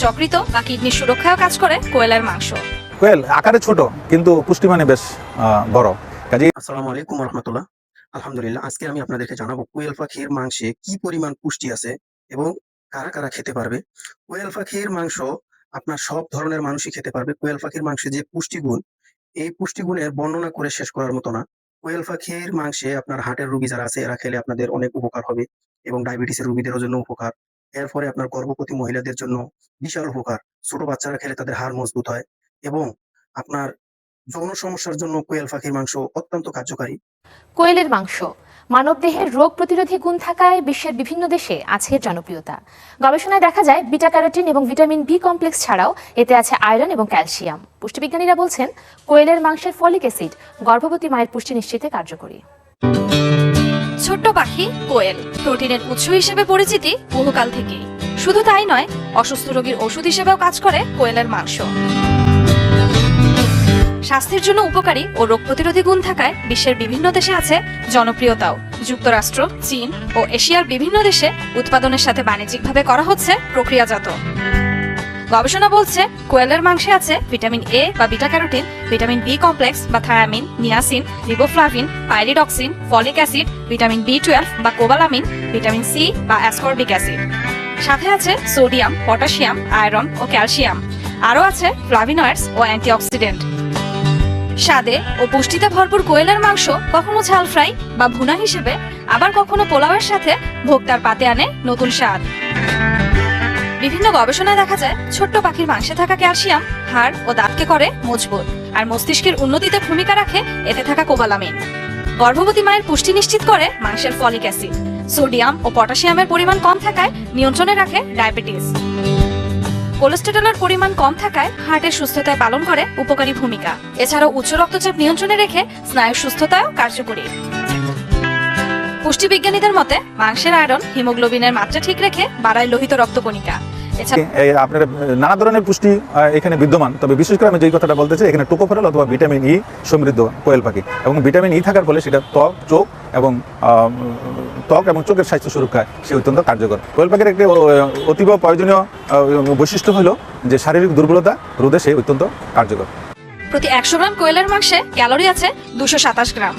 যকৃত বা কিডনির সুরক্ষায় কাজ করে কোয়েলের মাংস। কোয়েল আকারে ছোট কিন্তু পুষ্টিমানে বেশ বড়। কাজে আসসালামু আলাইকুম রহমতুল্লাহ। আলহামদুলিল্লাহ, আজকে আমি আপনাদেরকে জানাবো কোয়েল পাখির মাংসে কি পরিমাণ পুষ্টি আছে এবং কারা কারা খেতে পারবে। কোয়েল পাখির মাংস আপনার সব ধরনের মানুষই খেতে পারবে। কোয়েল পাখির মাংসে যে পুষ্টিগুণ, এই পুষ্টিগুণের বর্ণনা করে শেষ করার মতো না। কোয়েল পাখির মাংসে আপনার হার্টের রোগী যারা আছে এরা খেলে আপনাদের অনেক উপকার হবে এবং ডায়াবেটিসের রোগীদের জন্য উপকার। এরপরে আপনার গর্ভবতী মহিলাদের জন্য বিশাল উপকার। ছোট বাচ্চারা খেলে তাদের হাড় মজবুত হয় এবং আপনার যৌন সমস্যার জন্য কোয়েল পাখির মাংস অত্যন্ত কার্যকারী। কোয়েলের মাংস মানবদেহের রোগ প্রতিরোধী গুণ থাকায় বিশ্বের বিভিন্ন দেশে আছে এর জনপ্রিয়তা। গবেষণায় দেখা যায় বিটা ক্যারোটিন এবং ভিটামিন বি কমপ্লেক্স ছাড়াও এতে আছে আয়রন এবং ক্যালসিয়াম। পুষ্টিবিজ্ঞানীরা বলছেন কোয়েলের মাংসের ফলিক অ্যাসিড গর্ভবতী মায়ের পুষ্টি নিশ্চিতে কার্যকরী। ছোট্ট পাখি কোয়েল প্রোটিনের উৎস হিসেবে পরিচিতি বহুকাল থেকেই। শুধু তাই নয়, অসুস্থ রোগীর ওষুধ হিসেবেও কাজ করে কোয়েলের মাংস। স্বাস্থ্যের জন্য উপকারী ও রোগ প্রতিরোধী গুণ থাকায় বিশ্বের বিভিন্ন দেশে আছে জনপ্রিয়তাও। যুক্তরাষ্ট্র, চীন ও এশিয়ার বিভিন্ন দেশে উৎপাদনের সাথে বাণিজ্যিকভাবে করা হচ্ছে প্রক্রিয়াজাত। গবেষণা বলছে কোয়েলের মাংসে আছে ভিটামিন এ বা beta carotene, vitamin B complex বা thiamine, niacin, riboflavin, pyridoxine, folic acid, vitamin বি12 বা কোবালামিন, ভিটামিন সি বা অ্যাসকর্বিক অ্যাসিড। সাথে আছে সোডিয়াম, পটাশিয়াম, আয়রন ও ক্যালসিয়াম। আরও আছে ফ্লাভিনয়েডস ও অ্যান্টিঅক্সিডেন্ট। স্বাদে ও পুষ্টিতে ভরপুর কোয়েলের মাংস কখনো ঝাল ফ্রাই বা ভুনা হিসেবে, আবার কখনো পোলাওয়ের সাথে ভোক্তার পাতে আনে নতুন স্বাদ। বিভিন্ন গবেষণায় দেখা যায় ছোট্ট পাখির মাংসে থাকা ক্যালসিয়াম হাড় ও দাঁতকে করে মজবুত, আর মস্তিষ্কের উন্নতিতে ভূমিকা রাখে এতে থাকা কোবালামিন। গর্ভবতী মায়ের পুষ্টি নিশ্চিত করে মাংসের ফলিক অ্যাসিড। সোডিয়াম ও পটাশিয়ামের পরিমাণ কম থাকায় নিয়ন্ত্রণে রাখে ডায়াবেটিস। কোলেস্টেরলের পরিমাণ কম থাকায় হার্টের সুস্থতায় পালন করে উপকারী ভূমিকা। এছাড়াও উচ্চ রক্তচাপ নিয়ন্ত্রণে রেখে স্নায়ুর সুস্থতায়ও কার্যকরী। পুষ্টিবিজ্ঞানীদের মতে মাংসের আয়রন হিমোগ্লোবিনের মাত্রা ঠিক রেখে বাড়ায় লোহিত রক্তকণিকা। আপনার নানা ধরনের পুষ্টি এখানে বিদ্যমান। তবে বিশেষ করে আমি যেই কথাটা বলতে চাই, এখানে টোকোফেরল অথবা ভিটামিন ই সমৃদ্ধ কোয়েল পাখি, এবং ভিটামিন ই থাকার ফলে সেটা চোখ এবং চোখের স্বাস্থ্য সুরক্ষায় সে অত্যন্ত কার্যকর। কোয়েল পাখির একটি অতীব প্রয়োজনীয় বৈশিষ্ট্য হলো যে শারীরিক দুর্বলতা রোধে সে অত্যন্ত কার্যকর। প্রতি 100 গ্রাম কোয়েলের মাংসে ক্যালোরি আছে 227 গ্রাম।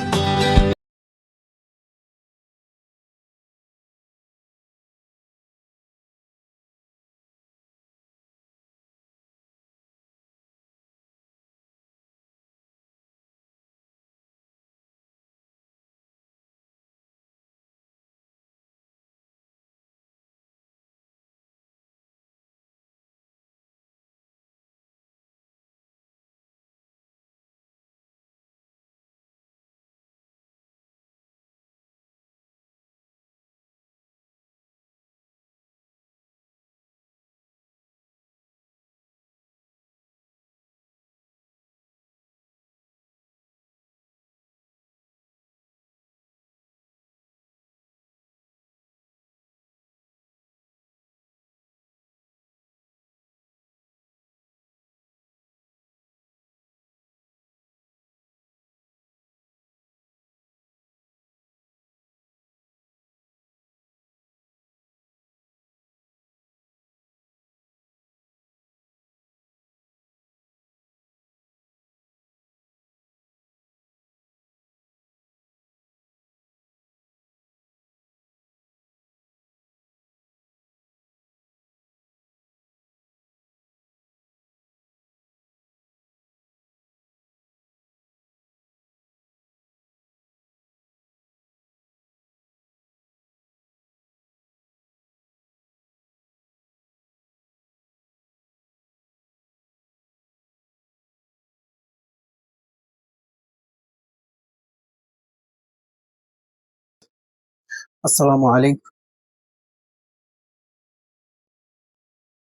আসসালামু আলাইকুম